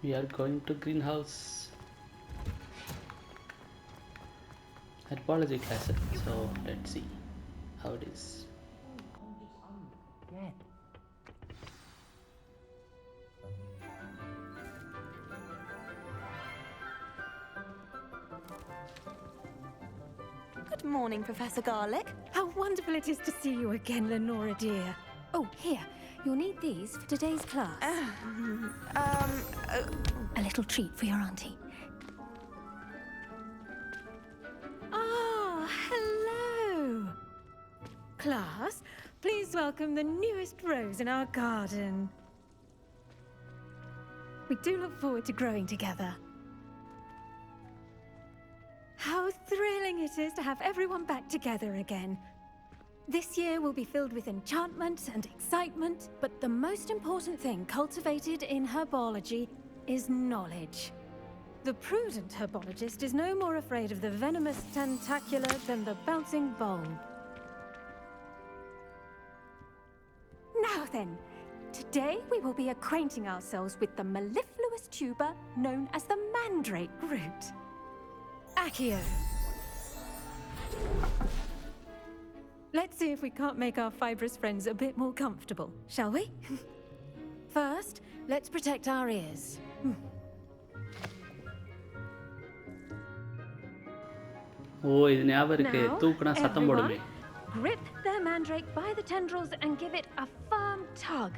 We are going to greenhouse herbology class. So let's see how it is. Good morning, Professor Garlick. How wonderful it is to see you again, Lenora dear. Oh, here. You'll need these for today's class. A little treat for your auntie. Ah, hello. Class, please welcome the newest rose in our garden. We do look forward to growing together. How thrilling it is to have everyone back together again. This year will be filled with enchantment and excitement, but the most important thing cultivated in herbology is knowledge. The prudent herbologist is no more afraid of the venomous tentacular than the bouncing bulb. Now then, today we will be acquainting ourselves with the mellifluous tuber known as the mandrake root. Accio. Let's see if we can't make our fibrous friends a bit more comfortable, shall we? First, let's protect our ears. Oh, இது ஞாபகம் இருக்கு. Now, தூக்குனா சத்தம் போடுமே. everyone, grip the mandrake by the tendrils and give it a firm tug.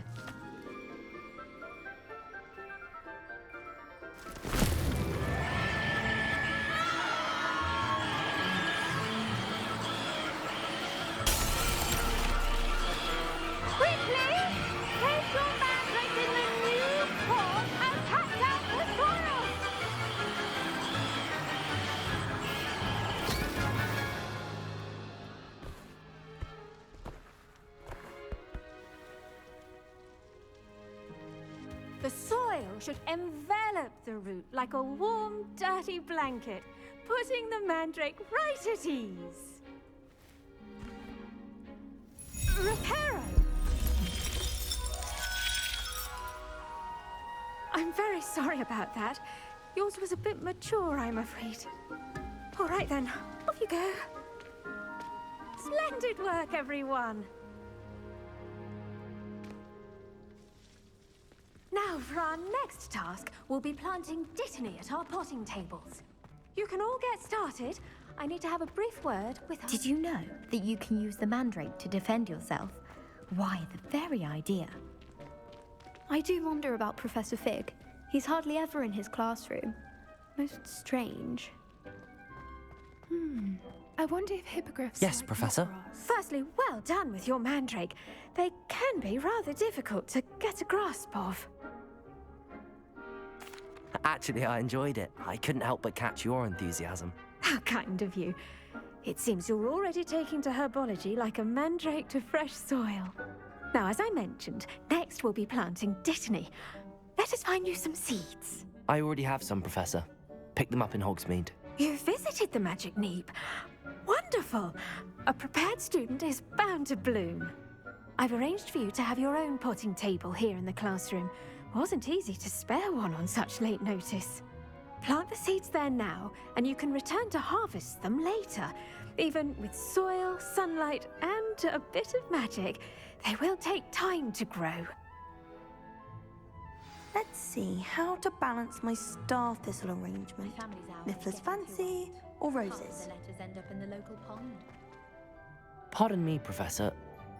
The soil should envelop the root like a warm, dirty blanket, putting the mandrake right at ease. Reparo! I'm very sorry about that. Yours was a bit mature, I'm afraid. All right then, off you go. Splendid work, everyone. Now, for our next task, we'll be planting dittany at our potting tables. You can all get started. I need to have a brief word with our... Did you know that you can use the mandrake to defend yourself? Why, the very idea. I do wonder about Professor Fig. He's hardly ever in his classroom. Most strange. I wonder if hippogriffs... Yes, Professor. Firstly, well done with your mandrake. They can be rather difficult to get a grasp of. Actually, I enjoyed it. I couldn't help but catch your enthusiasm. How kind of you. It seems you're already taking to herbology like a mandrake to fresh soil. Now, as I mentioned, next we'll be planting dittany. Let us find you some seeds. I already have some, Professor. Pick them up in Hogsmeade. You visited the Magic Neep. Wonderful. A prepared student is bound to bloom. I've arranged for you to have your own potting table here in the classroom. Wasn't easy to spare one on such late notice. Plant the seeds there now, and you can return to harvest them later. Even with soil, sunlight, and a bit of magic, they will take time to grow. Let's see how to balance my star thistle arrangement. Mifflin's fancy or roses? The letters end up in the local pond. Pardon me, Professor.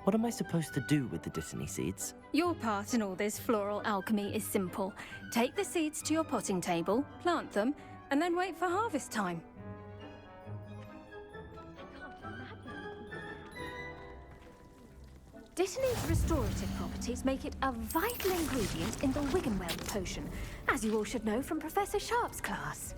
What am I supposed to do with the dittany seeds? Your part in all this floral alchemy is simple. Take the seeds to your potting table, plant them, and then wait for harvest time. Dittany's restorative properties make it a vital ingredient in the Wiggenweld potion, as you all should know from Professor Sharp's class.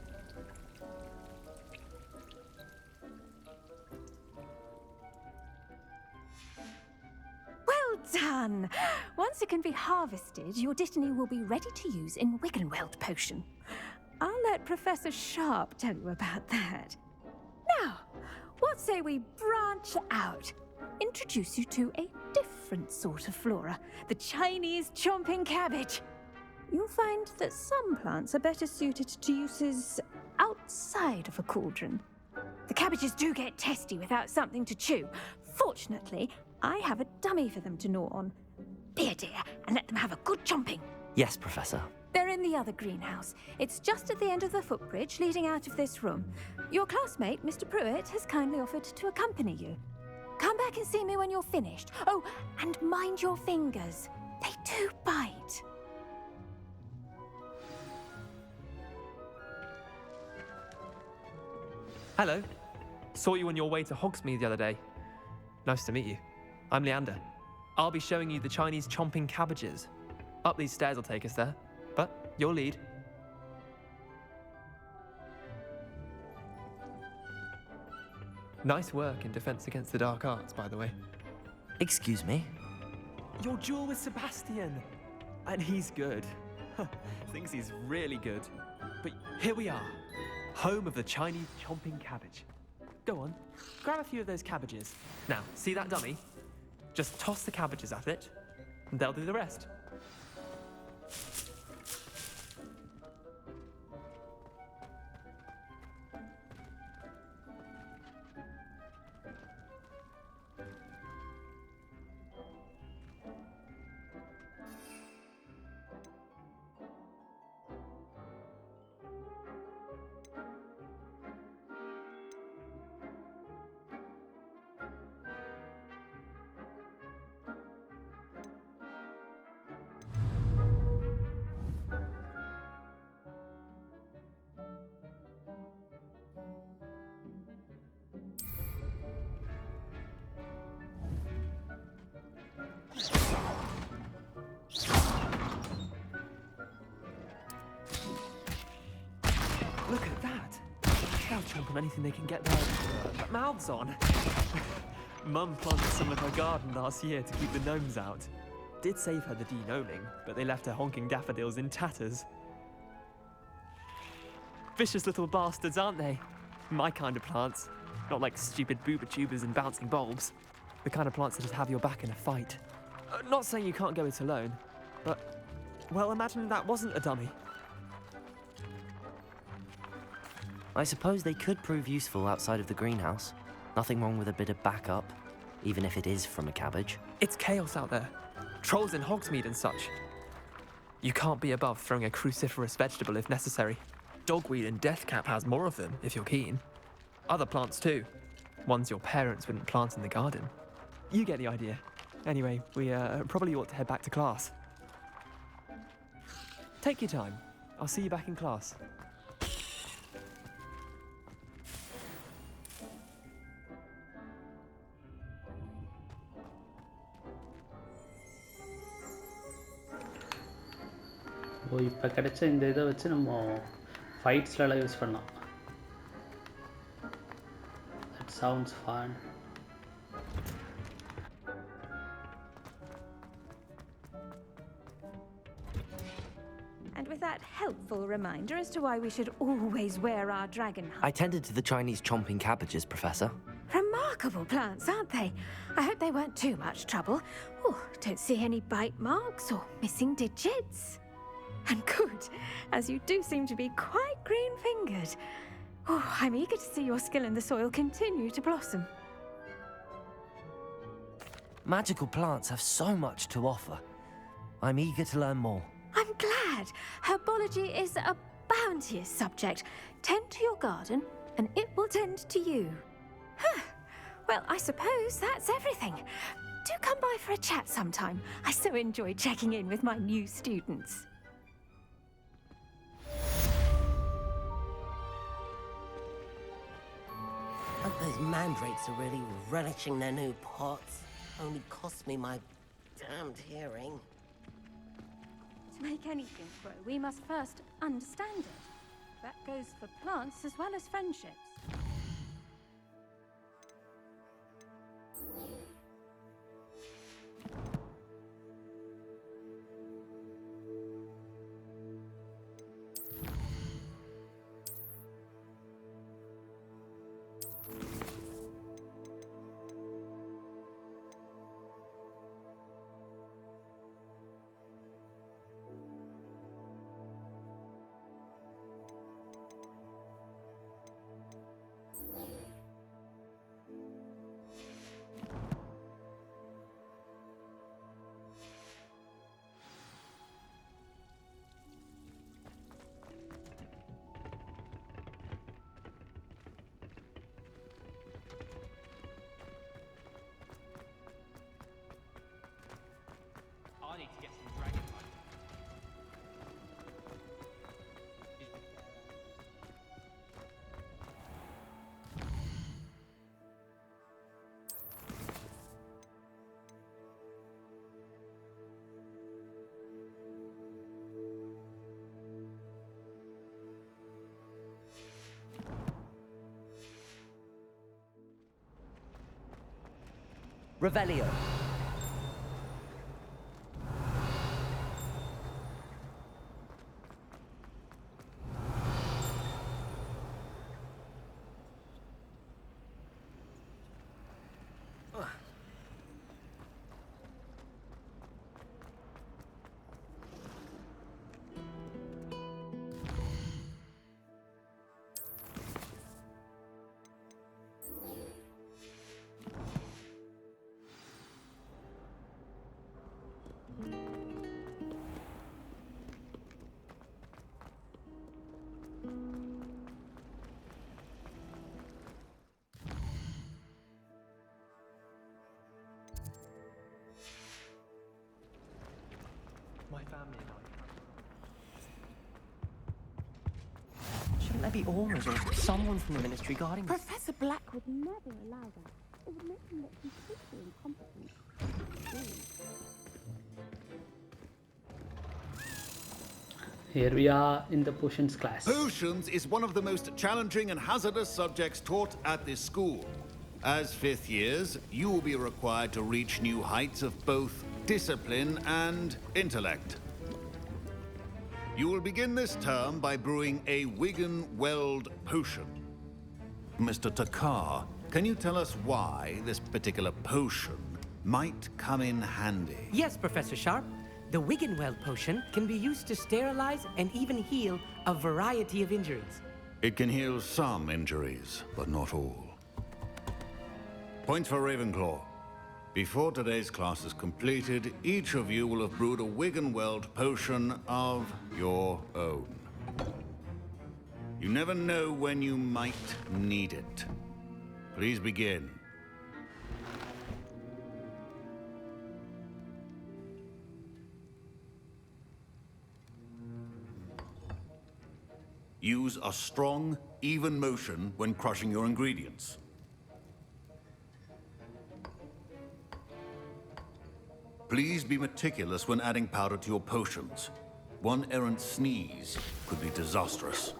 Well done! Once it can be harvested, your dittany will be ready to use in Wiggenweld potion. I'll let Professor Sharp tell you about that. Now, what say we branch out? Introduce you to a different sort of flora, the Chinese chomping cabbage. you'll find that some plants are better suited to uses outside of a cauldron. The cabbages do get testy without something to chew. Fortunately, I have a dummy for them to gnaw on. Be a dear and let them have a good chomping. Yes, Professor. They're in the other greenhouse. It's just at the end of the footbridge leading out of this room. Your classmate, Mr. Pruitt, has kindly offered to accompany you. Come back and see me when you're finished. Oh, and mind your fingers. They do bite. Hello. Saw you on your way to Hogsmeade the other day. Nice to meet you. I'm Leander. I'll be showing you the Chinese chomping cabbages. Up these stairs will take us there, but your lead. Nice work in Defense Against the Dark Arts, by the way. Excuse me? Your duel with Sebastian! And he's good. Thinks he's really good. But here we are. Home of the Chinese chomping cabbage. Go on, grab a few of those cabbages. Now, see that dummy? Just toss the cabbages at it, and they'll do the rest. Look at that! They'll chomp on anything they can get their mouths on. Mum planted some of her garden last year to keep the gnomes out. Did save her the de-gnoming, but they left her honking daffodils in tatters. Vicious little bastards, aren't they? My kind of plants. Not like stupid booba tubers and bouncing bulbs. The kind of plants that just have your back in a fight. Not saying you can't go it alone, but, well, imagine that wasn't a dummy. I suppose they could prove useful outside of the greenhouse. Nothing wrong with a bit of backup, even if it is from a cabbage. It's chaos out there. Trolls in Hogsmeade and such. You can't be above throwing a cruciferous vegetable if necessary. Dogweed and deathcap has more of them, if you're keen. Other plants too. Ones your parents wouldn't plant in the garden. You get the idea. Anyway, we probably ought to head back to class. Take your time. I'll see you back in class. இப்போ கிடைச்ச இந்த இதை வச்சு நம்ம ஃபைட்ஸ்லலாம் use பண்ணலாம். That sounds fun. And with that helpful reminder as to why we should always wear our dragon hide. I tended to the Chinese chomping cabbages, Professor. Remarkable plants, aren't they? I hope they weren't too much trouble. Oh, don't see any bite marks or missing digits. And good, as you do seem to be quite green-fingered. Oh, I'm eager to see your skill in the soil continue to blossom. Magical plants have so much to offer. I'm eager to learn more. I'm glad. Herbology is a bounteous subject. Tend to your garden, and it will tend to you. Huh. Well, I suppose that's everything. Do come by for a chat sometime. I so enjoy checking in with my new students. Those mandrakes are really relishing their new pots. Only cost me my damned hearing. To make anything grow, we must first understand it. That goes for plants as well as friendships. Revelio. My family and I. Shouldn't there be Aurors or someone from the Ministry guarding us? Professor Black would never allow that. It would make him look completely incompetent. Here we are in the potions class. Potions is one of the most challenging and hazardous subjects taught at this school. As fifth years, you will be required to reach new heights of both discipline and intellect. You will begin this term by brewing a Wiggenweld potion. Mr. Takar, can you tell us why this particular potion might come in handy? Yes, Professor Sharp. The Wiggenweld potion can be used to sterilize and even heal a variety of injuries. It can heal some injuries, but not all. Points for Ravenclaw. Before today's class is completed, each of you will have brewed a Wiggenweld potion of your own. You never know when you might need it. Please begin. Use a strong, even motion when crushing your ingredients. Please be meticulous when adding powder to your potions. One errant sneeze could be disastrous.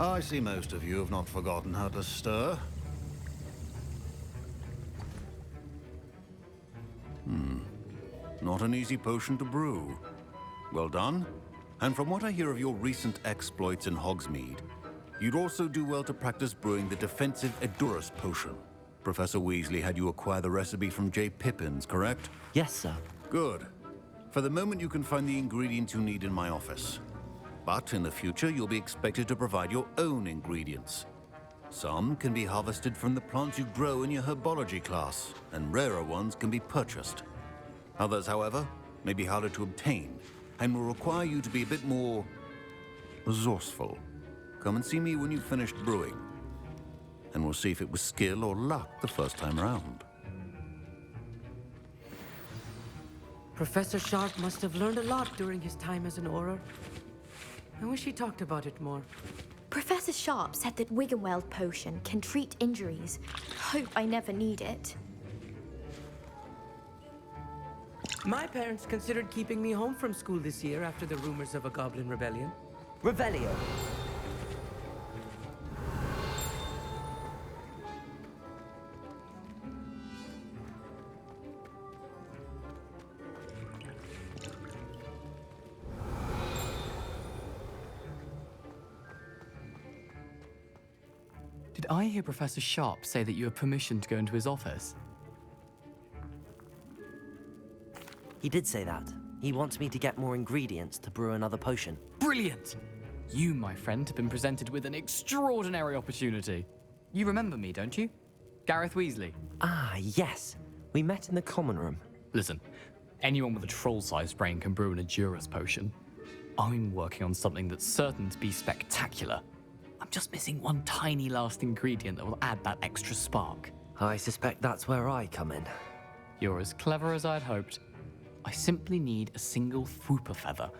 I see most of you have not forgotten how to stir. Not an easy potion to brew. Well done. And from what I hear of your recent exploits in Hogsmeade, you'd also do well to practice brewing the defensive Edurus potion. Professor Weasley had you acquire the recipe from J. Pippins, correct? Yes, sir. Good. For the moment, you can find the ingredients you need in my office. But in the future, you'll be expected to provide your own ingredients. Some can be harvested from the plants you grow in your herbology class, and rarer ones can be purchased. Others, however, may be harder to obtain, and will require you to be a bit more resourceful. Come and see me when you've finished brewing, and we'll see if it was skill or luck the first time round. Professor Sharp must have learned a lot during his time as an Auror. I wish he talked about it more. Professor Sharp said that Wiggenweld potion can treat injuries. Hope I never need it. My parents considered keeping me home from school this year after the rumors of a goblin rebellion. Revelio. Did I hear Professor Sharp say that you have permission to go into his office? He did say that. He wants me to get more ingredients to brew another potion. Brilliant! You, my friend, have been presented with an extraordinary opportunity. You remember me, don't you? Gareth Weasley. Ah, yes. We met in the common room. Listen, anyone with a troll-sized brain can brew an Edurus potion. I'm working on something that's certain to be spectacular. I'm just missing one tiny last ingredient that will add that extra spark. I suspect that's where I come in. You're as clever as I'd hoped. I simply need a single Fwooper feather.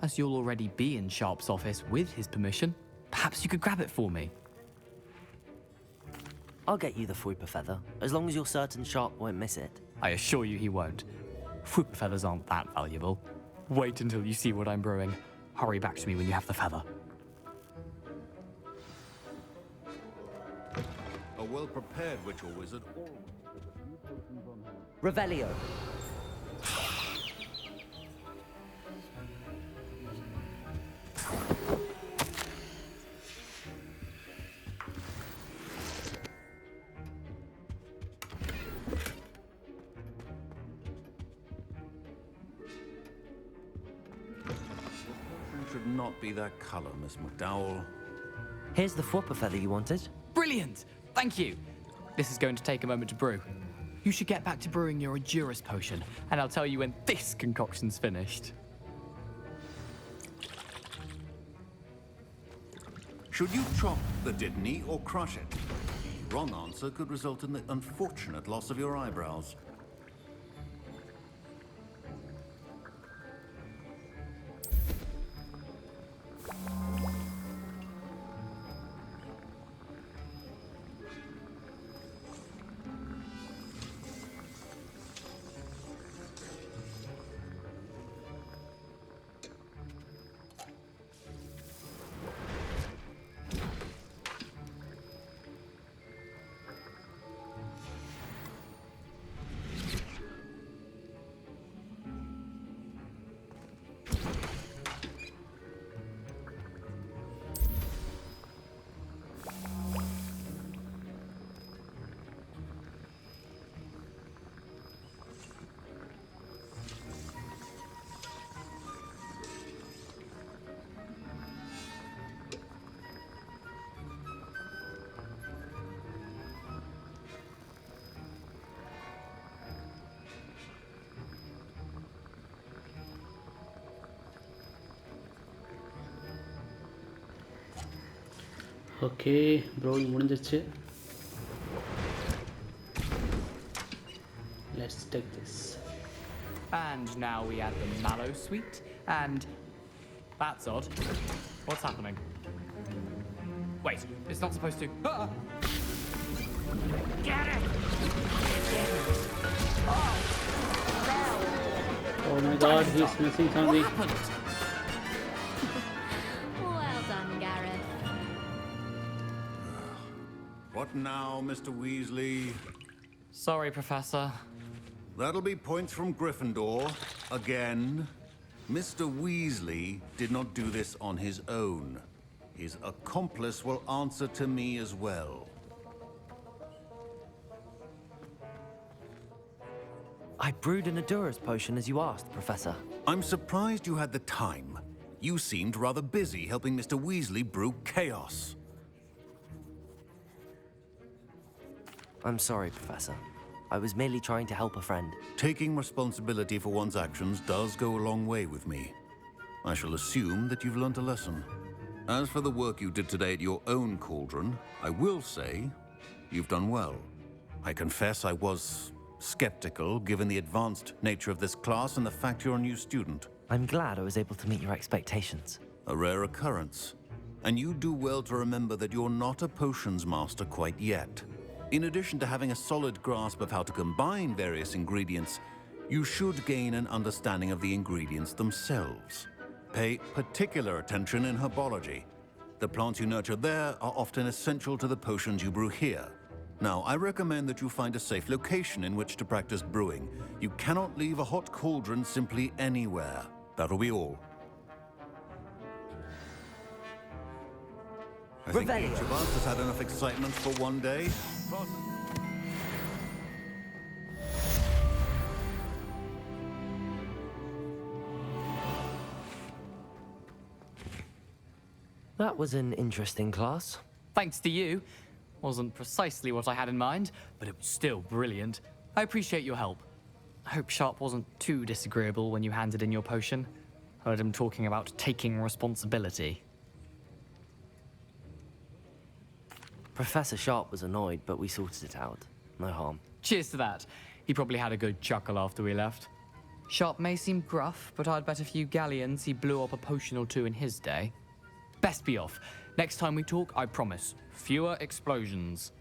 As you'll already be in Sharp's office with his permission, perhaps you could grab it for me. I'll get you the Fwooper feather, as long as you're certain Sharp won't miss it. I assure you he won't. Fwooper feathers aren't that valuable. Wait until you see what I'm brewing. Hurry back to me when you have the feather. A well-prepared witch or wizard always... Revelio. should not be that color, Miss McDowell. Here's the Fwooper feather you wanted. Brilliant! Thank you! This is going to take a moment to brew. You should get back to brewing your Endurus potion, and I'll tell you when this concoction's finished. Should you chop the Dittany or crush it? The wrong answer could result in the unfortunate loss of your eyebrows. Okay, brewing முடிஞ்சிருச்சு. Let's take this. And now we add the mallow sweet, and that's odd. What's happening? Wait, it's not supposed to. Ah! Get it! Oh my God, he's missing something. What happened? Well done, Gareth. What now, Mr. Weasley? Sorry, Professor. That'll be points from Gryffindor. Again. Mr. Weasley did not do this on his own. His accomplice will answer to me as well. I brewed an Endurus potion as you asked, Professor. I'm surprised you had the time. You seemed rather busy helping Mr. Weasley brew chaos. I'm sorry, Professor. I was merely trying to help a friend. Taking responsibility for one's actions does go a long way with me. I shall assume that you've learnt a lesson. As for the work you did today at your own cauldron, I will say you've done well. I confess I was skeptical given the advanced nature of this class and the fact you're a new student. I'm glad I was able to meet your expectations. A rare occurrence. And you do well to remember that you're not a potions master quite yet. In addition to having a solid grasp of how to combine various ingredients, you should gain an understanding of the ingredients themselves. Pay particular attention in herbology. The plants you nurture there are often essential to the potions you brew here. Now, I recommend that you find a safe location in which to practice brewing. You cannot leave a hot cauldron simply anywhere. That'll be all. I think each of us has had enough excitement for one day. That was an interesting class. Thanks to you. Wasn't precisely what I had in mind, but it was still brilliant. I appreciate your help. I hope Sharp wasn't too disagreeable when you handed in your potion. Heard him talking about taking responsibility. Professor Sharp was annoyed, but we sorted it out. no harm. Cheers to that. He probably had a good chuckle after we left. Sharp may seem gruff, but I'd bet a few galleons he blew up a potion or two in his day. Best be off. Next time we talk, I promise, fewer explosions.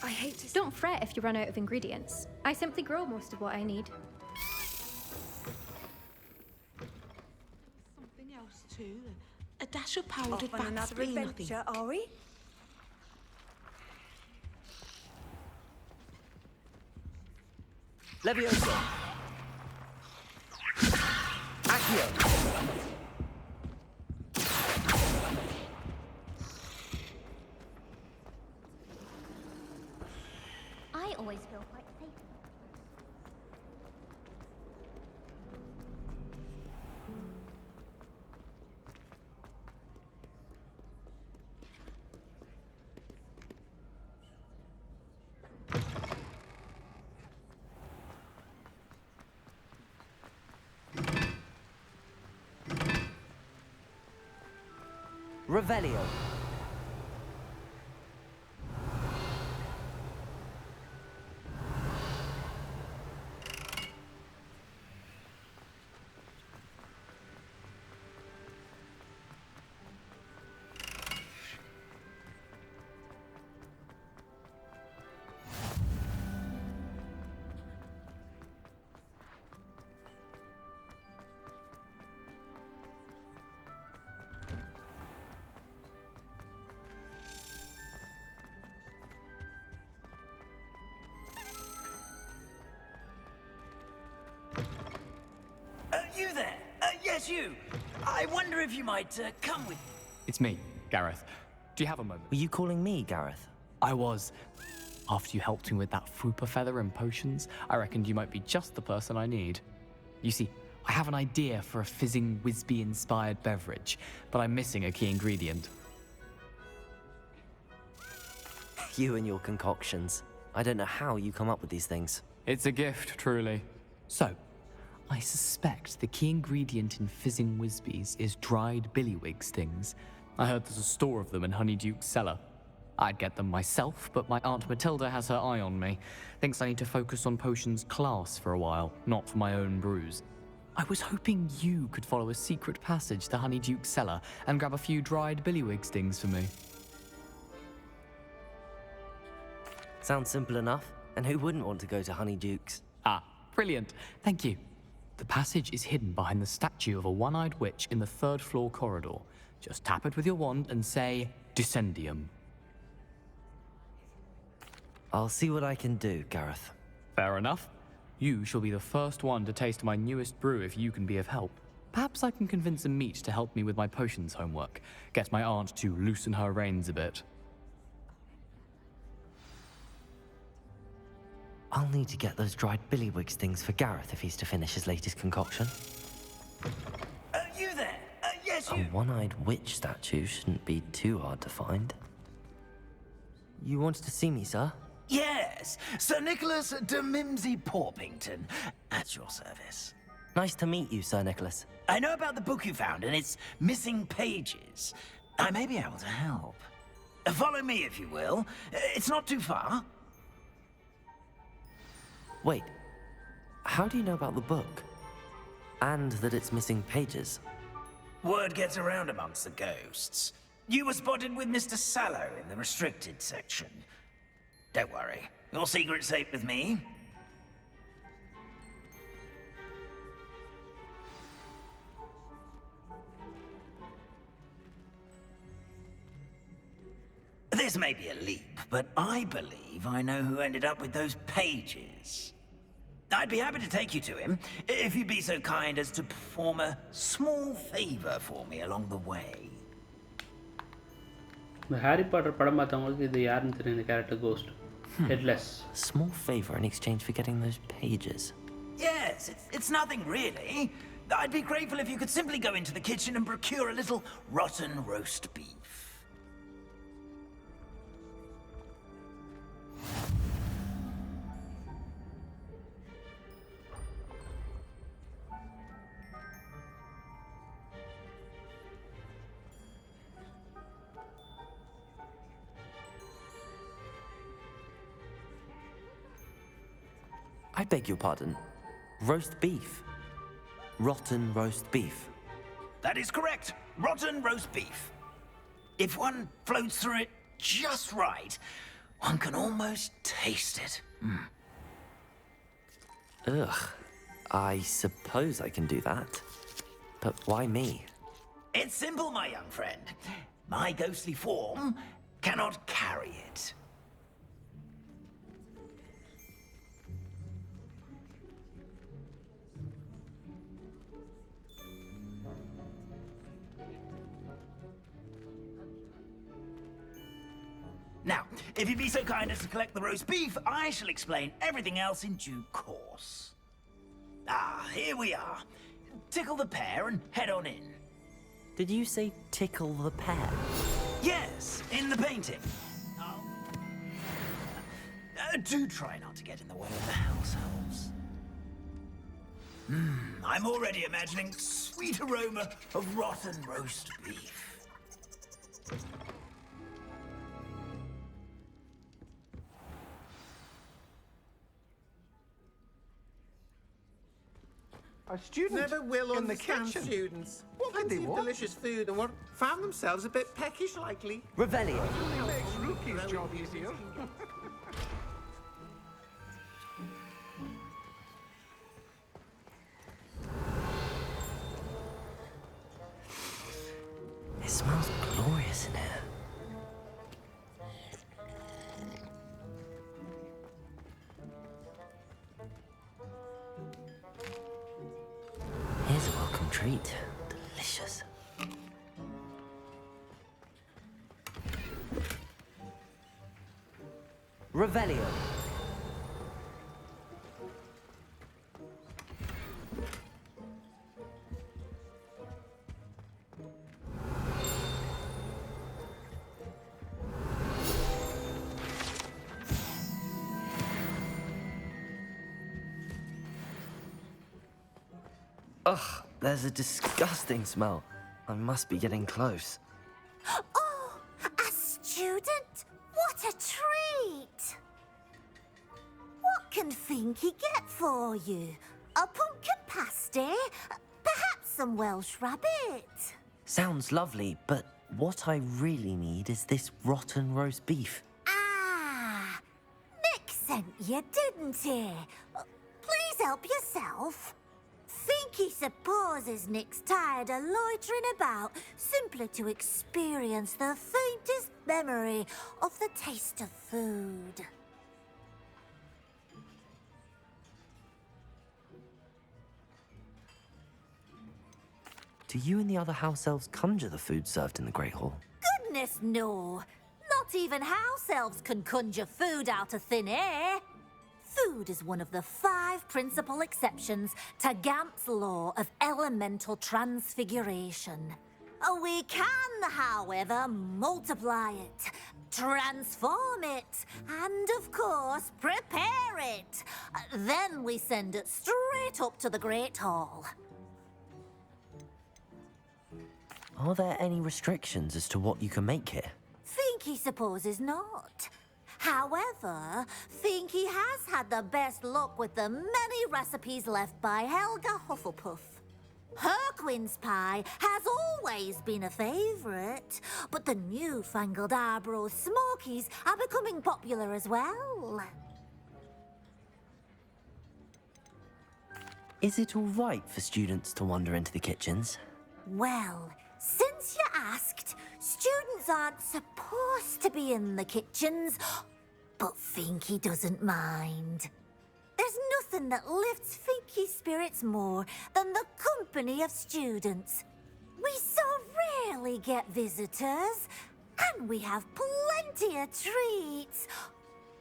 I hate to... Don't fret if you run out of ingredients. I simply grow most of what I need. Something else too. A dash of powdered Off on another adventure, are we? Leviosa! Accio! I always feel quite safe. Revelio. You there? Yes, you. I wonder if you might come with me. It's me, Gareth. Do you have a moment? Were you calling me Gareth? I was. After you helped me with that Fupa feather and potions, I reckoned you might be just the person I need. You see, I have an idea for a fizzing Whizbee-inspired beverage, but I'm missing a key ingredient. You and your concoctions. I don't know how you come up with these things. It's a gift, truly. So, I suspect the key ingredient in fizzing Whizbees is dried billywig stings. I heard there's a store of them in Honeyduke's cellar. I'd get them myself, but my Aunt Matilda has her eye on me. Thinks I need to focus on potions class for a while, not for my own brews. I was hoping you could follow a secret passage to Honeyduke's cellar and grab a few dried billywig stings for me. Sounds simple enough. And who wouldn't want to go to Honeyduke's? Ah, brilliant. Thank you. The passage is hidden behind the statue of a one-eyed witch in the third-floor corridor. Just tap it with your wand and say, Descendium. I'll see what I can do, Gareth. Fair enough. You shall be the first one to taste my newest brew if you can be of help. Perhaps I can convince a meat to help me with my potions homework. Get my aunt to loosen her reins a bit. I'll need to get those dried billywig stings for Gareth if he's to finish his latest concoction. You there? Yes, A you. one-eyed witch statue shouldn't be too hard to find. You wanted to see me, sir? Yes, Sir Nicholas de Mimsy Porpington, at your service. Nice to meet you, Sir Nicholas. I know about the book you found and its missing pages. I may be able to help. Follow me, if you will. It's not too far. Wait, how do you know about the book? And that it's missing pages? Word gets around amongst the ghosts. You were spotted with Mr. Sallow in the restricted section. Don't worry, your secret's safe with me. This may be a leap, but I believe I know who ended up with those pages. I'd be happy to take you to him, if you'd be so kind as to perform a small favor for me along the way. இந்த Harry Potter படம் பார்த்தவங்களுக்கு இது யாருன்னு தெரியும் இந்த character ghost headless. Small favor in exchange for getting those pages. Yes, it's nothing really. I'd be grateful if you could simply go into the kitchen and procure a little rotten roast beef. I beg your pardon. Roast beef. Rotten roast beef. That is correct. Rotten roast beef. If one floats through it just right, one can almost taste it. Ugh. I suppose I can do that. But why me? It's simple, my young friend. My ghostly form cannot carry it. Now, if you'd be so kind as to collect the roast beef, I shall explain everything else in due course. Ah, here we are. Tickle the pear and head on in. Did you say tickle the pear? Yes, in the painting. Do try not to get in the way of the house elves. I'm already imagining sweet aroma of rotten roast beef. Our students never will in the understand kitchen. students. What did they Fancy want? delicious food and found themselves a bit peckish likely. Revelio. It makes Rookie's job easier. It smells glorious in here. Here's a welcome treat. Delicious. Revelio. Ugh, there's a disgusting smell. I must be getting close. Oh, a student? What a treat! What can Finky get for you? A pumpkin pasty? Perhaps some Welsh rabbit? Sounds lovely, but what I really need is this rotten roast beef. Ah, Nick sent you, didn't he? Please help yourself. Finky supposes Nick's tired of loitering about simply to experience the faintest memory of the taste of food. Do you and the other house elves conjure the food served in the Great Hall? Goodness, no. Not even house elves can conjure food out of thin air. Food is one of the 5 principal exceptions to Gamp's law of elemental transfiguration. We can, however, multiply it, transform it, and, of course, prepare it. Then we send it straight up to the Great Hall. Are there any restrictions as to what you can make here? Finky supposes not. However, Finky has had the best luck with the many recipes left by Helga Hufflepuff. Her quince pie has always been a favourite, but the newfangled Arbroath Smokies are becoming popular as well. Is it all right for students to wander into the kitchens? Well, since you asked, students aren't supposed to be in the kitchens, but Finky doesn't mind. There's nothing that lifts Finky's spirits more than the company of students. We so rarely get visitors, and we have plenty of treats.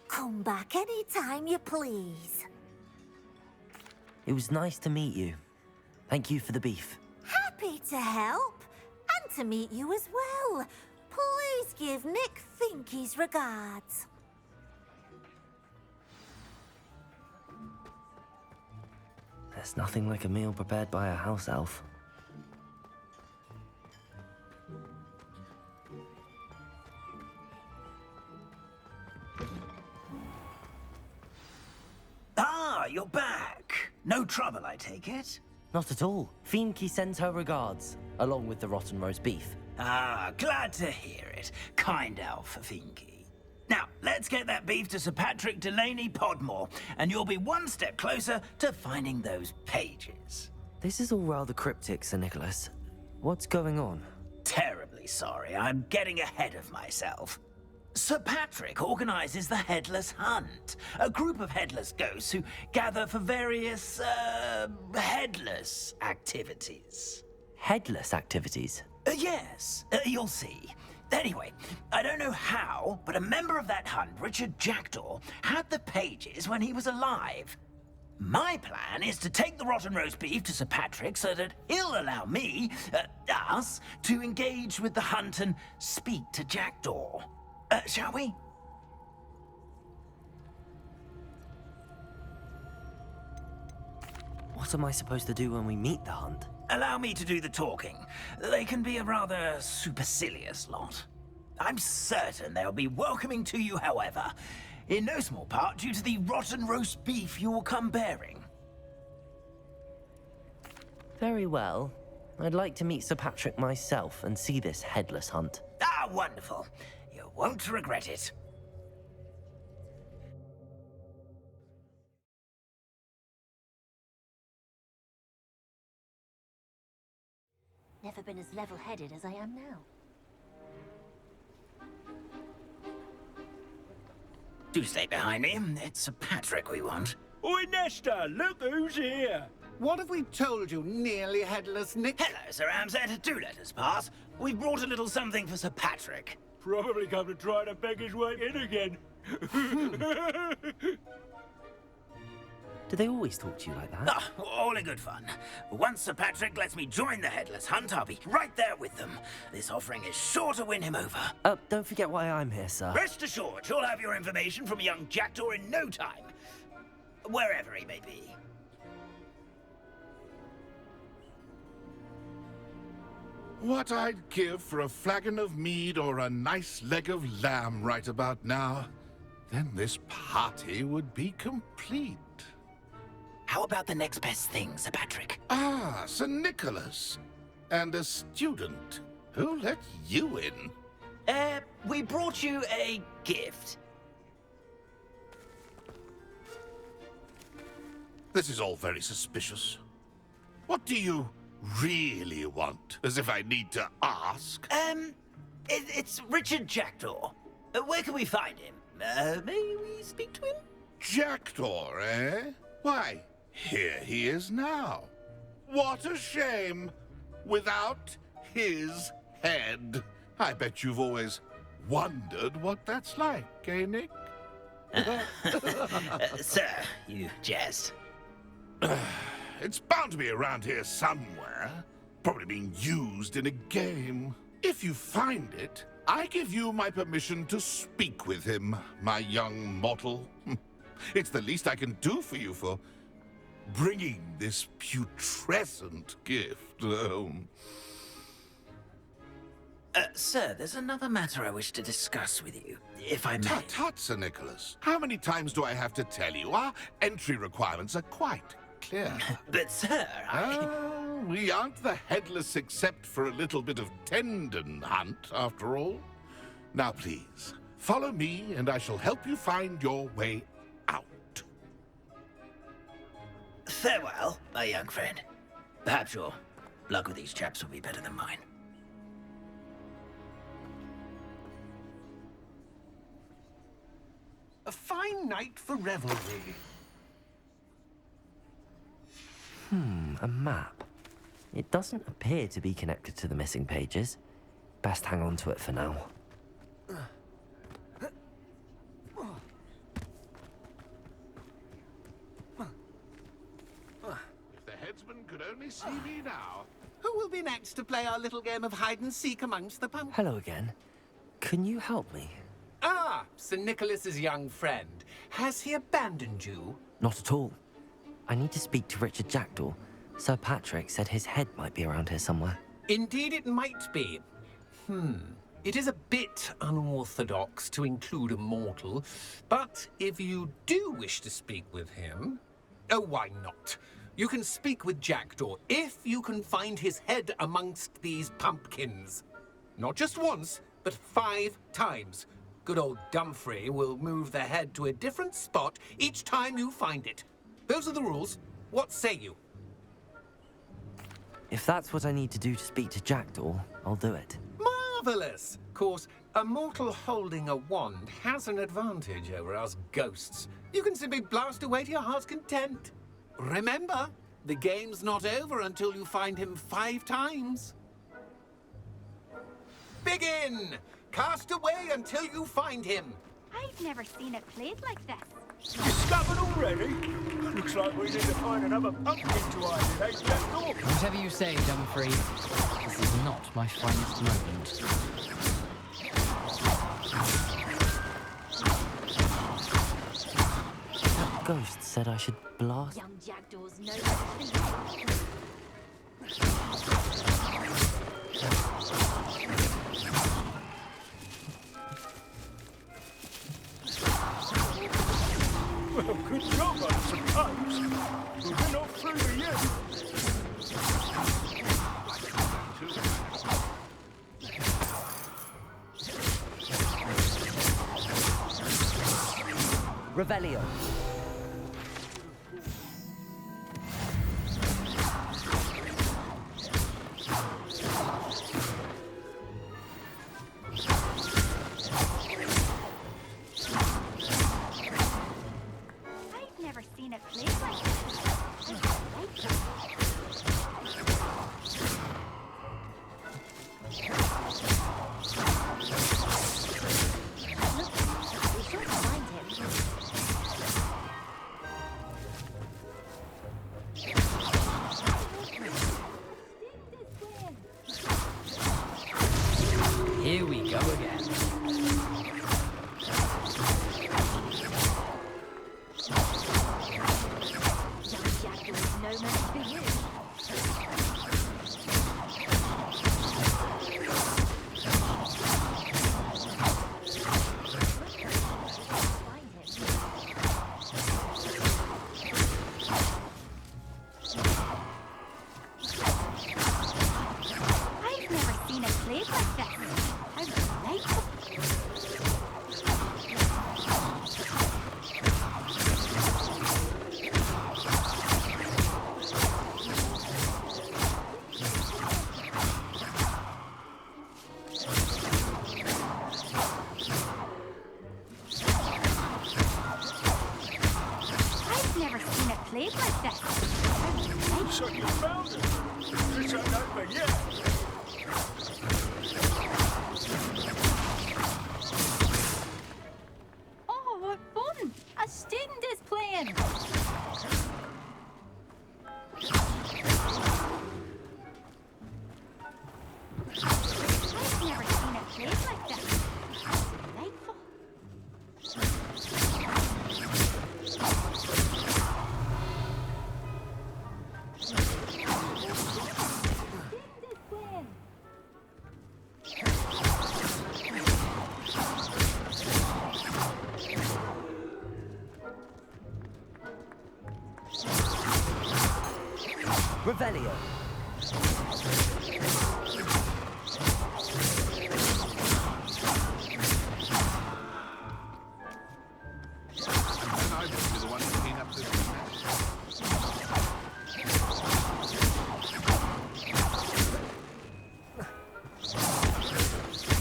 Come back any time you please. It was nice to meet you. Thank you for the beef. Happy to help, and to meet you as well. Please give Nick Finky's regards. There's nothing like a meal prepared by a house elf. Ah, you're back. No trouble, I take it? Not at all. Finky sends her regards, along with the rotten roast beef. Ah, glad to hear it. Kind elf, Finky. Now, let's get that beef to Sir Patrick Delaney Podmore, and you'll be one step closer to finding those pages. This is all rather cryptic, Sir Nicholas. What's going on? Terribly sorry, I'm getting ahead of myself. Sir Patrick organizes the Headless Hunt, a group of headless ghosts who gather for various, headless activities. Headless activities? Yes, you'll see. Anyway, I don't know how, but a member of that hunt, Richard Jackdaw, had the pages when he was alive. My plan is to take the rotten roast beef to Sir Patrick so that he'll allow me, us, to engage with the hunt and speak to Jackdaw. Shall we? What am I supposed to do when we meet the hunt? Allow me to do the talking. They can be a rather supercilious lot. I'm certain they'll be welcoming to you, however, in no small part due to the rotten roast beef you'll come bearing. Very well. I'd like to meet Sir Patrick myself and see this headless hunt. Ah, wonderful. You won't regret it. Never been as level-headed as I am now. Do stay behind me. It's Sir Patrick we want. Oi, Nesta, look who's here. What have we told you, nearly headless Nick? Hello, Sir Amset. Do let us pass. We've brought a little something for Sir Patrick. Probably come to try to beg his way in again. Do they always talk to you like that? Ah, all in good fun. Once Sir Patrick lets me join the Headless Hunt, I'll be right there with them. This offering is sure to win him over. Don't forget why I'm here, sir. Rest assured, you'll have your information from young Jackdaw in no time. Wherever he may be. What I'd give for a flagon of mead or a nice leg of lamb right about now. Then this party would be complete. How about the next best thing, Sir Patrick? Ah, Sir Nicholas. And a student. Who let you in? We brought you a gift. This is all very suspicious. What do you really want? As if I need to ask. It's Richard Jackdaw. Where can we find him? May we speak to him? Jackdaw, eh? Why, here he is now. What a shame. Without his head. I bet you've always wondered what that's like, eh, Nick? Sir, you jest. It's bound to be around here somewhere. Probably being used in a game. If you find it, I give you my permission to speak with him, my young mortal. It's the least I can do for you for bringing this putrescent gift home. Sir, there's another matter I wish to discuss with you, if I may. Tut, tut, Sir Nicholas. How many times do I have to tell you? Our entry requirements are quite clear. But, sir, we aren't the headless except for a little bit of tendon hunt, after all. Now, please, follow me, and I shall help you find your way out. Farewell, my young friend. Perhaps your luck with these chaps will be better than mine. A fine night for revelry. A map. It doesn't appear to be connected to the missing pages. Best hang on to it for now. If the headsman could only see me now. Who will be next to play our little game of hide-and-seek amongst the pumpkins? Hello again. Can you help me? Ah, Sir Nicholas's young friend. Has he abandoned you? Not at all. I need to speak to Richard Jackdaw. Sir Patrick said his head might be around here somewhere. Indeed it might be. It is a bit unorthodox to include a mortal, but if you do wish to speak with him... Oh, why not? You can speak with Jackdaw if you can find his head amongst these pumpkins. Not just once, but 5 times. Good old Dumfrey will move the head to a different spot each time you find it. Those are the rules. What say you? If that's what I need to do to speak to Jackdaw, I'll do it. Marvelous! Of course, a mortal holding a wand has an advantage over us ghosts. You can simply blast away to your heart's content. Remember, the game's not over until you find him 5 times. Begin! Cast away until you find him. I've never seen it played like this. Discovered already? Looks like we need to find another pumpkin to hide in, eh, Jackdaw? Whatever you say, Dumfrey. This is not my finest moment. That ghost said I should blast. Young Jackdaw's no Well, good job, I suppose. But we're not through with you. Revelio. I've never seen it played like this. We should find him. Here we go again. No match for you. So you found it. This ain't over yet. Oh, what fun! A student is playing! I've never seen a place like that. It's delightful. Revelio. And I will be the one to clean up this mess.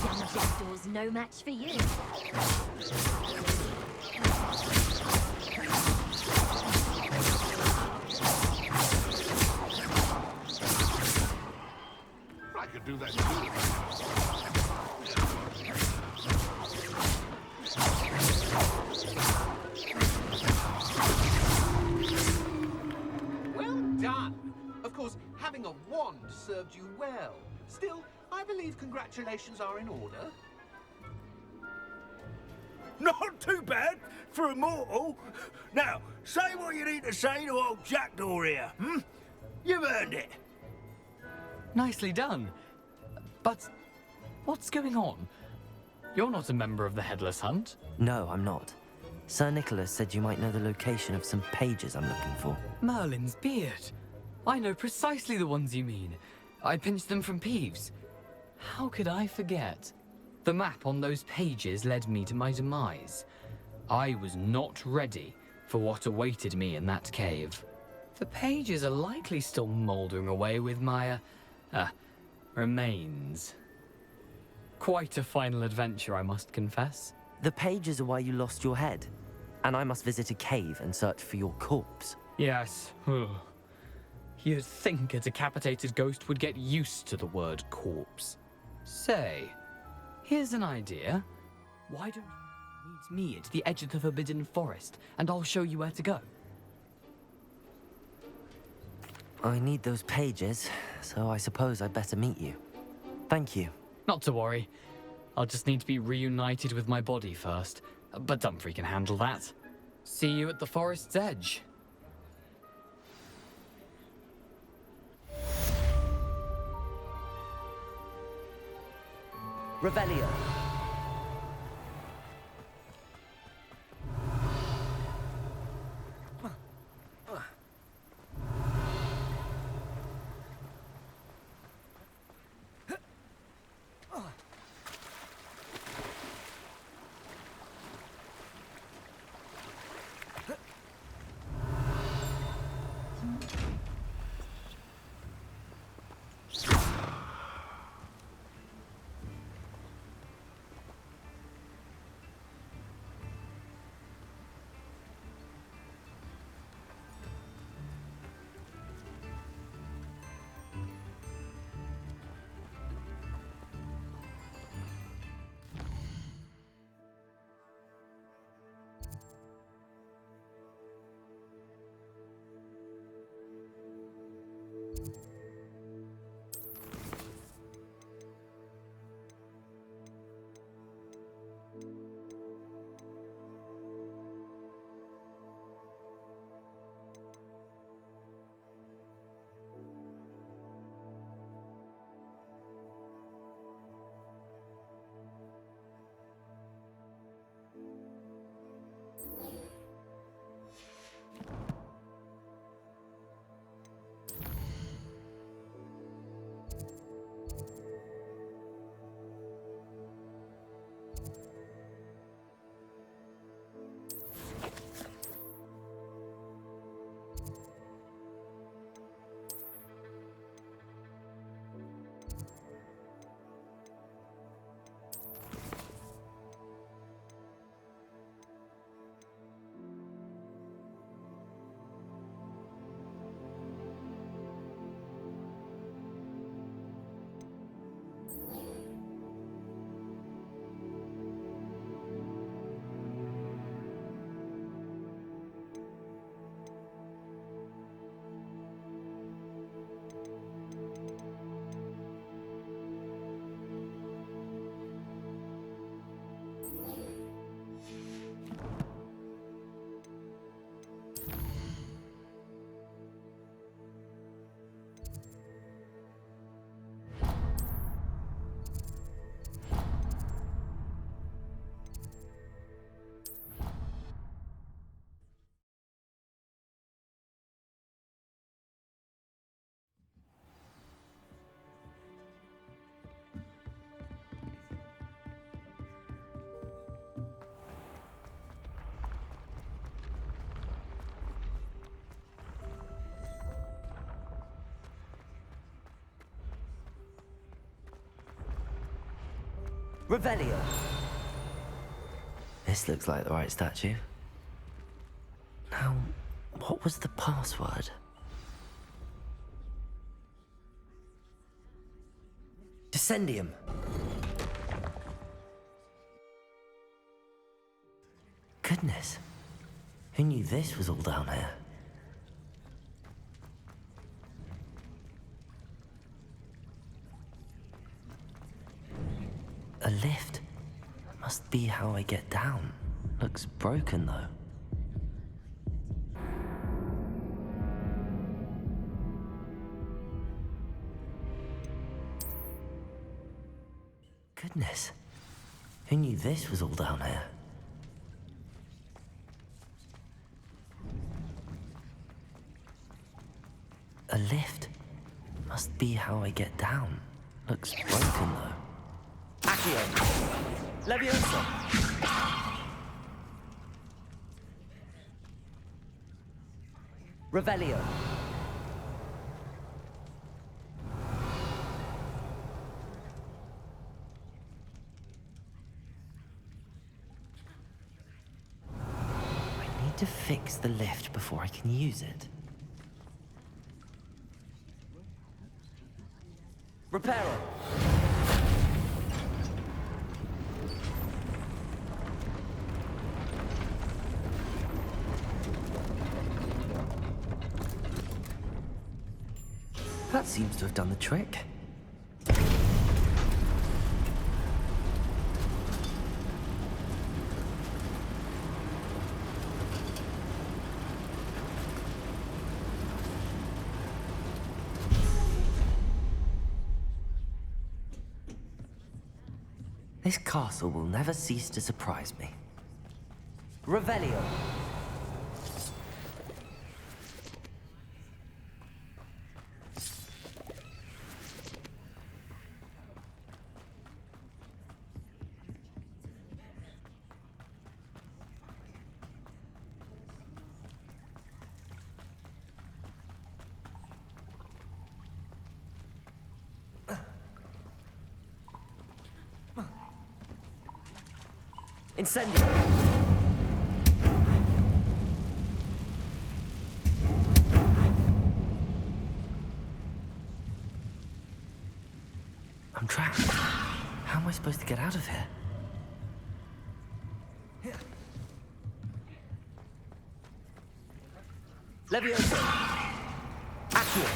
Young Jackdaw's no match for you. I could do that too. Well done. Of course, having a wand served you well. Still, I believe congratulations are in order. Not too bad for a mortal. Now, say what you need to say to old Jackdaw here, hmm? You've earned it. Nicely done. But what's going on? You're not a member of the Headless Hunt. No, I'm not. Sir Nicholas said you might know the location of some pages I'm looking for. Merlin's beard. I know precisely the ones you mean. I pinched them from Peeves. How could I forget? The map on those pages led me to my demise. I was not ready for what awaited me in that cave. The pages are likely still mouldering away with my, remains. Quite a final adventure, I must confess. The pages are why you lost your head, and I must visit a cave and search for your corpse. Yes. You'd think a decapitated ghost would get used to the word corpse. Say, here's an idea. Why don't you meet me at the edge of the Forbidden Forest, and I'll show you where to go? I need those pages, so I suppose I'd better meet you. Thank you. Not to worry. I'll just need to be reunited with my body first. But Dumfries can handle that. See you at the forest's edge. Revelio. Revelio. This looks like the right statue. Now, what was the password? Descendium. Goodness. Who knew this was all down here? A lift. Must be how I get down. Looks broken, though. Goodness. Who knew this was all down here? A lift. Must be how I get down. Looks broken, though. Accio. Leviosa. Revelio. I need to fix the lift before I can use it. Reparo. That seems to have done the trick. This castle will never cease to surprise me. Revelio. Incendio. I'm trapped. How am I supposed to get out of here? Leviosa. Accio.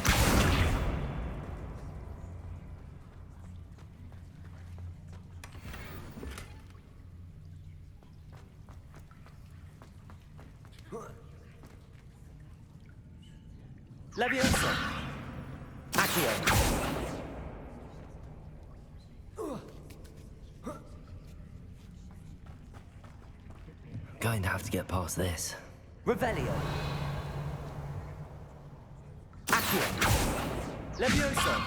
Leviosa. Accio. Going to have to get past this. Revelio. Accio. Leviosa.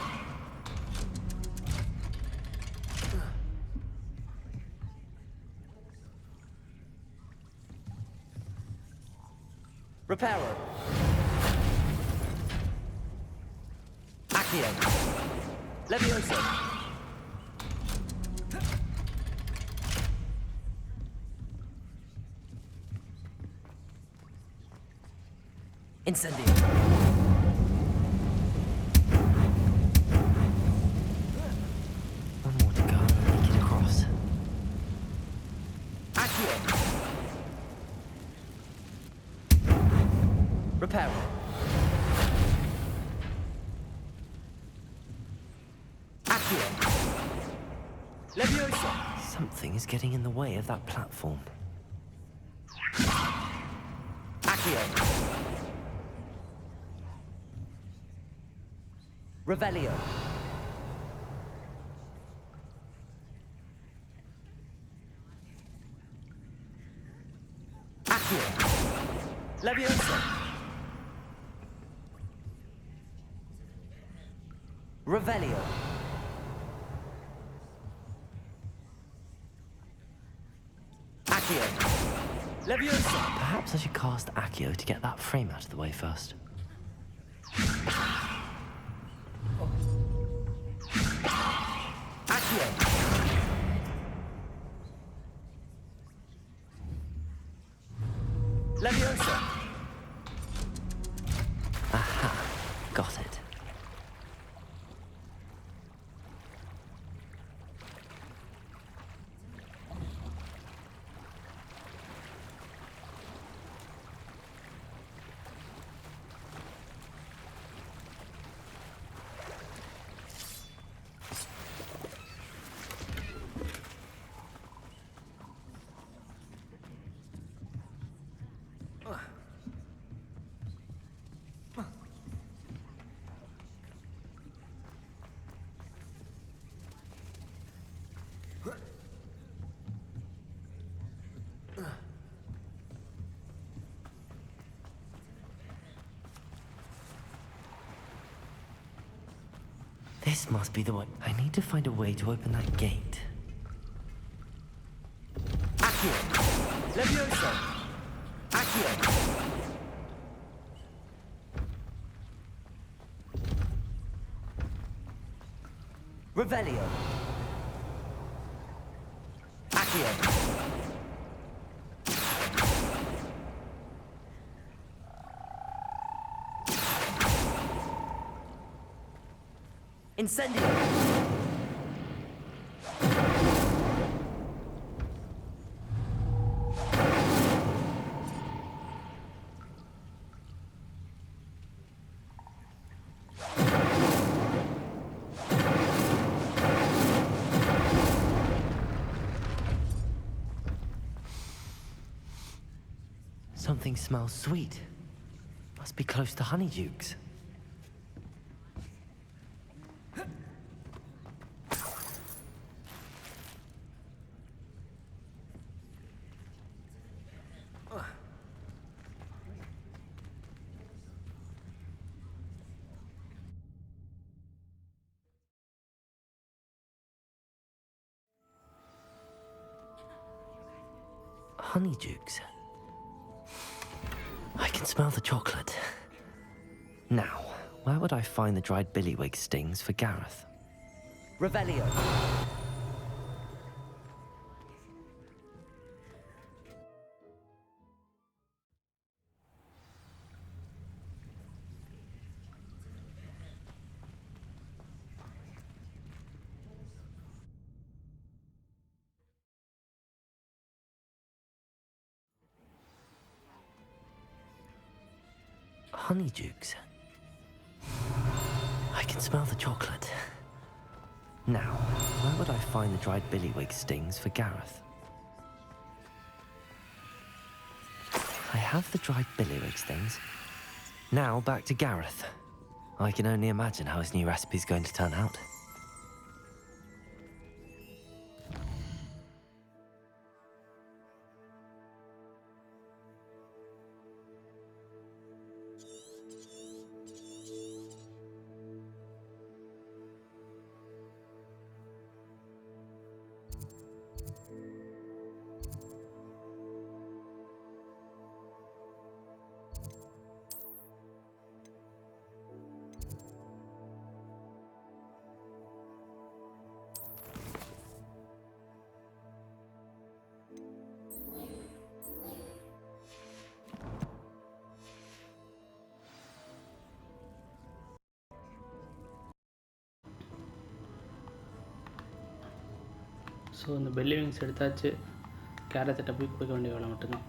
Reparo. Accio. Leviosa. Incendio. One more to go and I'll make it across. Accio. Reparo. Leviosa. Something is getting in the way of that platform. Accio. Revelio. Accio. Leviosa. Revelio. Accio. Leviosa. Perhaps I should cast Accio to get that frame out of the way first. Accio. This must be the way. I need to find a way to open that gate. Accio! Levioso! Accio! Revelio! Accio! Incendio! Something smells sweet. Must be close to Honeydukes. Honeydukes. I can smell the chocolate. Now, where would I find the dried billywig stings for Gareth? Revelio. Honeydukes. I can smell the chocolate. Now, where would I find the dried billywig stings for Gareth? I have the dried billywig stings. Now back to Gareth. I can only imagine how his new recipe's going to turn out. So இந்த belly wings எடுத்தாச்சு. கேரத்தை போய் கொடுக்க வேண்டிய வேலை மட்டும்தான்.